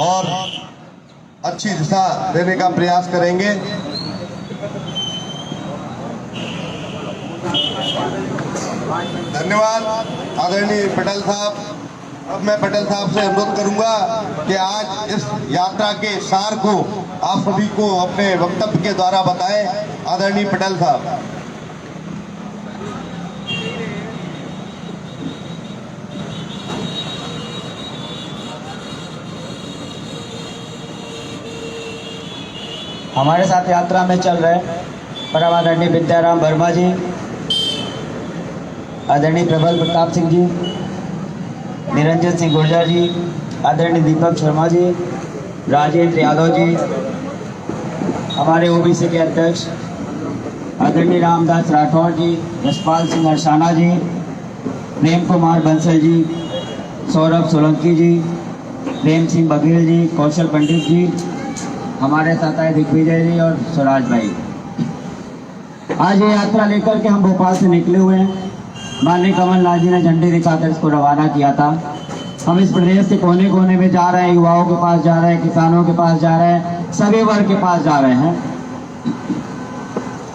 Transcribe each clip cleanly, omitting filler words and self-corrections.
और अच्छी दिशा देने का प्रयास करेंगे। धन्यवाद आदरणीय पटेल साहब। अब मैं पटेल साहब से अनुरोध करूंगा कि आज इस यात्रा के सार को आप सभी को अपने वक्तव्य के द्वारा बताएं। आदरणीय पटेल साहब। हमारे साथ यात्रा में चल रहे परम आदरणीय विद्याराम वर्मा जी, आदरणीय प्रबल प्रताप सिंह जी, निरंजन सिंह गुर्जर जी, आदरणीय दीपक शर्मा जी, राजेंद्र यादव जी, हमारे ओबीसी के अध्यक्ष आदरणीय रामदास राठौर जी, यशपाल सिंह अरसाना जी, प्रेम कुमार बंसल जी, सौरभ सोलंकी जी, प्रेम सिंह बघेल जी, कौशल पंडित जी, हमारे साथ आए दिग्विजय जी और स्वराज भाई। आज ये यात्रा लेकर के हम भोपाल से निकले हुए हैं। माननीय कमलनाथ जी ने झंडे दिखाकर इसको रवाना किया था। हम इस प्रदेश के कोने कोने में जा रहे हैं, युवाओं के पास जा रहे हैं, किसानों के पास जा रहे हैं, सभी वर्ग के पास जा रहे हैं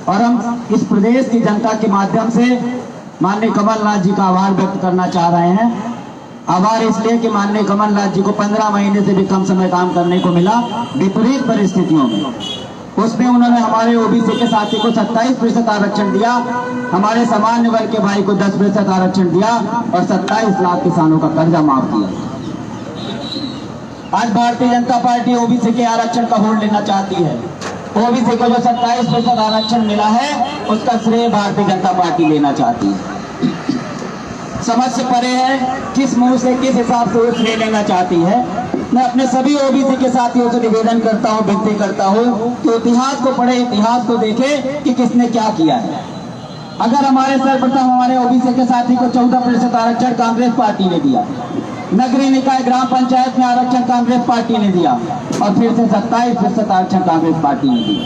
और हम इस प्रदेश की जनता के माध्यम से माननीय कमलनाथ जी का आभार व्यक्त करना चाह रहे हैं। आभार इसलिए कि माननीय कमलनाथ जी को 15 महीने से भी कम समय काम करने को मिला विपरीत परिस्थितियों में। उसमें उन्होंने हमारे ओबीसी के साथी को 27% आरक्षण दिया, हमारे सामान्य वर्ग के भाई को 10% आरक्षण दिया और 27 लाख किसानों का कर्जा माफ किया। आज भारतीय जनता पार्टी ओबीसी के आरक्षण का होल्ड लेना चाहती है। ओबीसी को जो 27% आरक्षण मिला है उसका श्रेय भारतीय जनता पार्टी लेना चाहती है। समझ से परे है किस मुंह से किस हिसाब से वो श्रेय लेना चाहती है। मैं अपने सभी ओबीसी के साथियों से निवेदन करता हूं, विनती करता हूं कि इतिहास को पढ़े, इतिहास को देखे कि किसने क्या किया है। अगर हमारे सर्वप्रथम हमारे ओबीसी के साथी को 14% आरक्षण कांग्रेस पार्टी ने दिया, नगरीय निकाय ग्राम पंचायत में आरक्षण कांग्रेस पार्टी ने दिया और फिर से 27% आरक्षण कांग्रेस पार्टी ने दिया।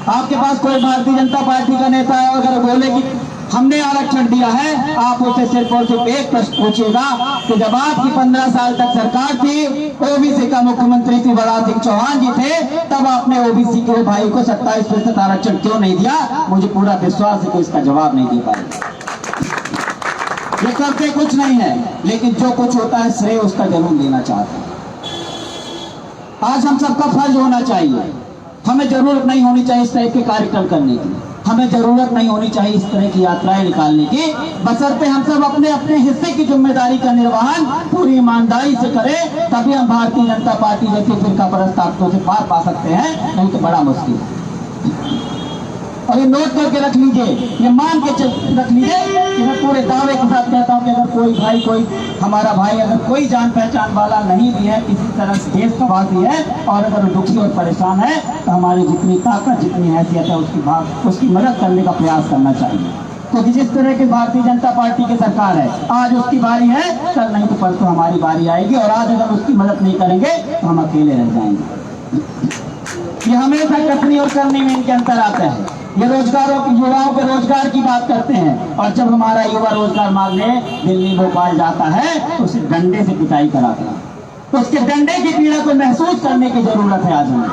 आपके पास कोई भारतीय जनता पार्टी का नेता है अगर बोले कि हमने आरक्षण दिया है, आप उसे सिर्फ और सिर्फ एक प्रश्न पूछिएगा कि जब आपकी 15 साल तक सरकार थी, ओबीसी का मुख्यमंत्री शिवराज सिंह चौहान जी थे, तब आपने ओबीसी के भाई को 27% आरक्षण क्यों नहीं दिया? मुझे पूरा विश्वास है कि इसका जवाब नहीं दे पाएगा। ये करते कुछ नहीं है, लेकिन जो कुछ होता है श्रेय उसका जरूर लेना चाहते हैं। आज हम सबका फर्ज होना चाहिए, हमें जरूरत नहीं होनी चाहिए इस तरह के कार्यक्रम करने की, हमें जरूरत नहीं होनी चाहिए इस तरह की यात्राएं निकालने की, बशर्ते हम सब अपने अपने हिस्से की जिम्मेदारी का निर्वहन पूरी ईमानदारी से करें, तभी हम भारतीय जनता पार्टी जैसी फिरका परस्त ताकतों से पार पा सकते हैं, नहीं तो बड़ा मुश्किल है। और ये नोट करके रख लीजिए, ये मान के रख लीजिए कि मैं पूरे दावे के साथ कहता हूँ कि अगर कोई भाई, कोई हमारा भाई, अगर कोई जान पहचान वाला नहीं भी है, किसी तरह से देश का वासी है और अगर दुखी और परेशान है, तो हमारी जितनी ताकत, जितनी हैसियत है उसकी मदद करने का प्रयास करना चाहिए। क्योंकि जिस तरह की भारतीय जनता पार्टी की सरकार है, आज उसकी बारी है, कल नहीं तो परसों हमारी बारी आएगी और आज अगर उसकी मदद नहीं करेंगे तो हम अकेले रह जाएंगे। ये हमेशा कथनी और करने में इनके अंतर आता है। ये रोजगारों की, युवाओं के रोजगार की बात करते हैं और जब हमारा युवा रोजगार मांगने दिल्ली भोपाल जाता है तो उसे डंडे से पिटाई कराते हैं। तो उसके डंडे की पीड़ा को महसूस करने की जरूरत है आज हमें,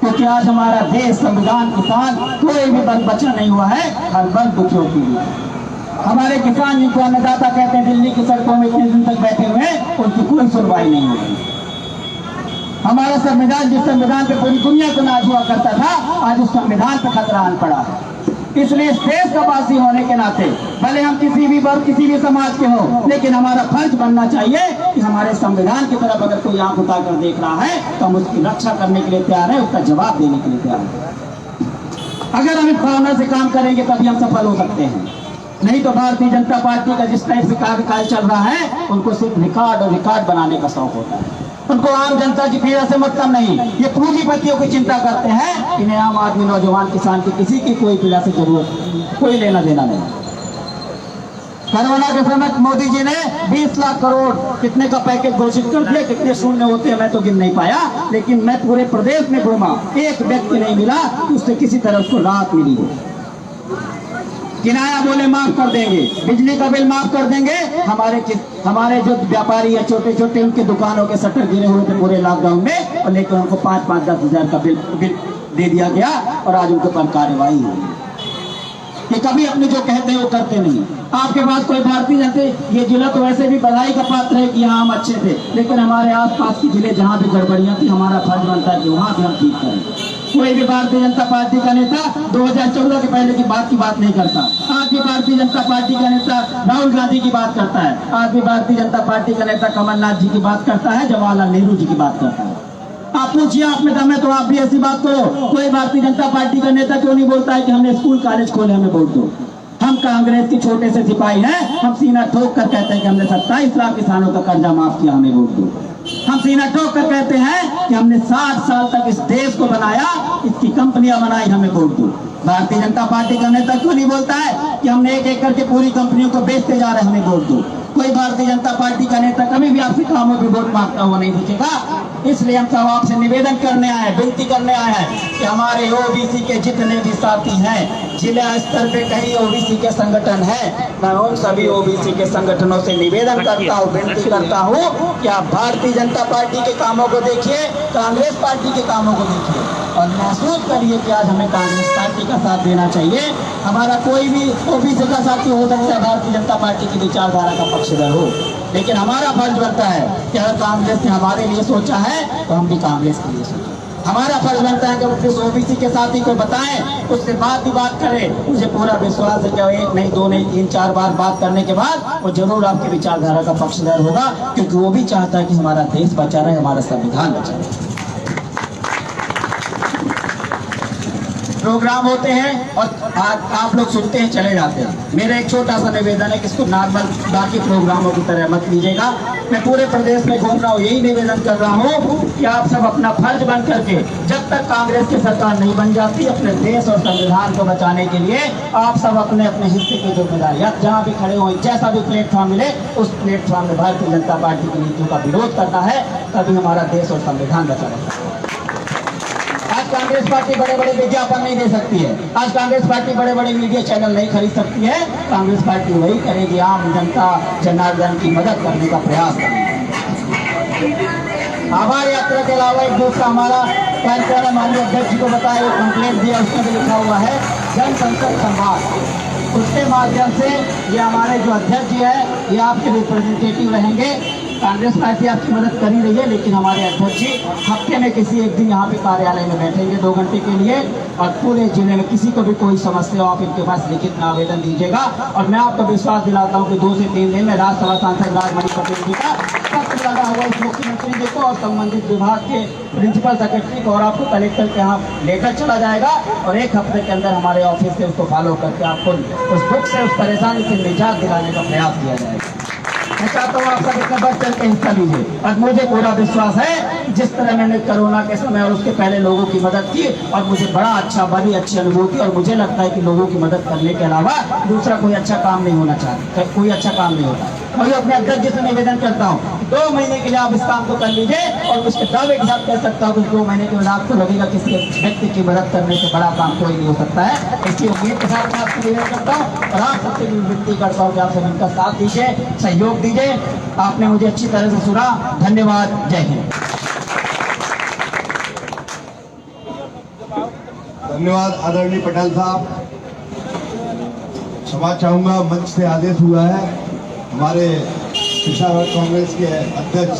क्योंकि आज हमारा देश, संविधान, किसान, कोई भी वर्ग बचा नहीं हुआ है, हर वर्ग दुखियों की है। हमारे किसान जिनको अन्नदाता कहते हैं, दिल्ली की सड़कों में इतने दिन तक बैठे हुए हैं, उनकी कोई सुनवाई नहीं होती। हमारा संविधान, जिस संविधान पे पूरी दुनिया को नाज हुआ करता था, आज उस संविधान पे खतरा आन पड़ा है। इसलिए इस देश का वासी होने के नाते, भले हम किसी भी वर्ग, किसी भी समाज के हो, लेकिन हमारा फर्ज बनना चाहिए कि हमारे संविधान की तरफ अगर कोई आंख उठाकर देख रहा है तो हम उसकी रक्षा करने के लिए तैयार है, उसका जवाब देने के लिए तैयार है। अगर हम इस भावना से काम करेंगे तभी हम सफल हो सकते हैं, नहीं तो भारतीय जनता पार्टी का जिस टाइप से कार्यकाल चल रहा है, उनको सिर्फ रिकॉर्ड और रिकॉर्ड बनाने का शौक होता है। उनको आम जनता की पीड़ा से मतलब नहीं, ये पूंजीपतियों की चिंता करते हैं। इन्हें आम आदमी, नौजवान, किसान की किसी की कोई पीड़ा से जरूरत, कोई लेना देना नहीं। कोरोना के समय मोदी जी ने 20 लाख करोड़ कितने का पैकेज घोषित कर दिया, कितने शून्य होते हैं मैं तो गिन नहीं पाया, लेकिन मैं पूरे प्रदेश में घूमा, एक व्यक्ति नहीं मिला कि उससे किसी तरह उसको राहत मिली हो। किराया बोले माफ कर देंगे, बिजली का बिल माफ कर देंगे। हमारे जो व्यापारी है छोटे छोटे, उनके दुकानों के शटर गिरे हुए थे पूरे लॉकडाउन में, और लेकर उनको 5-5-10 हजार का बिल दे दिया गया, और आज उनके पर कार्रवाई हुई। कि कभी अपने जो कहते हैं वो करते नहीं। आपके पास कोई भारतीय जनता, ये जिला तो वैसे भी बधाई का पात्र है कि यहाँ हम अच्छे थे, लेकिन हमारे आसपास के जिले जहाँ भी गड़बड़ियाँ थी, हमारा फर्ज बनता है कि वहाँ भी हम ठीक करें। कोई भी भारतीय जनता पार्टी का नेता 2014 के पहले की बात नहीं करता। आज भी भारतीय जनता पार्टी का नेता राहुल गांधी की बात करता है, आज भी भारतीय जनता पार्टी का नेता कमलनाथ जी की बात करता है, जवाहरलाल नेहरू जी की बात करता है। आप पूछिए, आप में दम है तो आप भी ऐसी बात करो। कोई भारतीय जनता पार्टी का नेता क्यों नहीं बोलता है कि हमने स्कूल कॉलेज खोले, हमें वोट दो। हम कांग्रेस के छोटे से सिपाही हैं, हम सीना ठोक कर कहते हैं कि हमने 27 लाख किसानों का कर्जा माफ किया, हमें वोट दो। हम सीना ठोक कर कहते हैं कि हमने 60 साल तक इस देश को बनाया, इसकी कंपनियां बनाई, हमें वोट दो। भारतीय जनता पार्टी का नेता क्यों नहीं बोलता है कि हमने एक एक करके पूरी कंपनियों को बेचते जा रहे हैं, हमें वोट दो। कोई भारतीय जनता पार्टी का नेता कभी भी आपसे कामों की वोट मांगता हुआ नहीं दिखेगा। इसलिए हम सब आपसे निवेदन करने आए, विनती करने आए हैं कि हमारे ओबीसी के जितने भी साथी हैं, जिला स्तर पे कई ओबीसी के संगठन हैं, मैं उन सभी ओबीसी के संगठनों से निवेदन करता हूँ, विनती करता हूँ कि आप भारतीय जनता पार्टी के कामों को देखिए, कांग्रेस पार्टी के कामों को देखिए, और महसूस करिए कि आज हमें कांग्रेस पार्टी का साथ देना चाहिए। हमारा कोई भी ओबीसी का साथी हो सकता है भारतीय जनता पार्टी की विचारधारा का पक्षधर हो, लेकिन हमारा फर्ज बनता है कि अगर कांग्रेस ने हमारे लिए सोचा है तो हम भी कांग्रेस के लिए सोचें। हमारा फर्ज बनता है कि उस ओबीसी के साथी को बताएं, उससे बात करें। मुझे पूरा विश्वास है कि 1 नहीं 2 नहीं 3-4 बार बात करने के बाद वो जरूर आपकी विचारधारा का पक्षधर होगा, क्योंकि वो भी चाहता है कि हमारा देश बचा रहे, हमारा संविधान बचा रहे। प्रोग्राम होते हैं और आप लोग सुनते हैं चले जाते हैं। मेरा एक छोटा सा निवेदन है कि इसको नॉर्मल बाकी प्रोग्रामों की तरह मत लीजिएगा। मैं पूरे प्रदेश में घूम रहा हूँ, यही निवेदन कर रहा हूँ कि आप सब अपना फर्ज बन करके, जब तक कांग्रेस की सरकार नहीं बन जाती, अपने देश और संविधान को बचाने के लिए आप सब अपने अपने हिस्से की जिम्मेदारी, आप जहाँ भी खड़े हो, जैसा भी प्लेटफॉर्म मिले उस प्लेटफॉर्म में भारतीय जनता पार्टी की नीतियों का विरोध करना है, तभी हमारा देश और संविधान बचा रहता है। आज कांग्रेस पार्टी बड़े बड़े विज्ञापन नहीं दे सकती है, आज कांग्रेस पार्टी बड़े बड़े मीडिया चैनल नहीं खरीद सकती है। कांग्रेस पार्टी वही करेगी, आम जनता जनार्दन की मदद करने का प्रयास करेगी। आभार यात्रा के अलावा एक दूसरा हमारा कार्यक्रम है, माननीय अध्यक्ष जी को बताया, एक कंप्लेंट दिया, उसमें भी लिखा हुआ है जन संसद संवाद। उसके माध्यम से ये हमारे जो अध्यक्ष जी है, ये आपके रिप्रेजेंटेटिव रहेंगे। कांग्रेस पार्टी आपकी मदद कर ही रही है, लेकिन हमारे अध्यक्ष जी हफ्ते में किसी एक दिन यहाँ पे कार्यालय में बैठेंगे 2 घंटे के लिए, और पूरे जिले में किसी को भी कोई समस्या हो आप इनके पास लिखित में आवेदन दीजिएगा। और मैं आपको विश्वास दिलाता हूँ कि 2 से 3 दिन में राज्यसभा सांसद राजमणि पटेल जी का पत्र लगा हुआ इस मुख्यमंत्री जी को और संबंधित विभाग के प्रिंसिपल सेक्रेटरी को, और आपको कलेक्टर के यहाँ लेकर चला जाएगा, और 1 हफ्ते के अंदर हमारे ऑफिस से उसको फॉलो करके आपको उस दुख से, उस परेशानी से निजात दिलाने का प्रयास किया जाएगा। मैं चाहता हूँ आप सब इसमें बढ़ चढ़ के हिस्सा लीजिए, और मुझे पूरा विश्वास है जिस तरह मैंने कोरोना के समय और उसके पहले लोगों की मदद की, और मुझे बड़ी अच्छी अनुभूति, और मुझे लगता है कि लोगों की मदद करने के अलावा दूसरा कोई अच्छा काम नहीं होना चाहता, कोई अच्छा काम नहीं होता। मैं अपने अध्यक्ष जी से निवेदन करता हूँ 2 महीने के लिए आप इस काम को कर लीजिए, और उसके दावे के साथ कह सकता हूँ कि 2 महीने के बाद आपको लगेगा किसी व्यक्ति की मदद करने से बड़ा काम कोई नहीं हो सकता है। इसकी उम्मीद के साथ मैं आपको निवेदन करता हूँ, और आप सबसे भी विनती करता हूँ कि आप सब इनका साथ दीजिए, सहयोग दीजिए। आपने मुझे अच्छी तरह से सुना, धन्यवाद, जय हिंद। धन्यवाद आदरणीय पटेल साहब। क्षमा चाहूंगा, मंच से आदेश हुआ है हमारे पिछड़ा वर्ग कांग्रेस के अध्यक्ष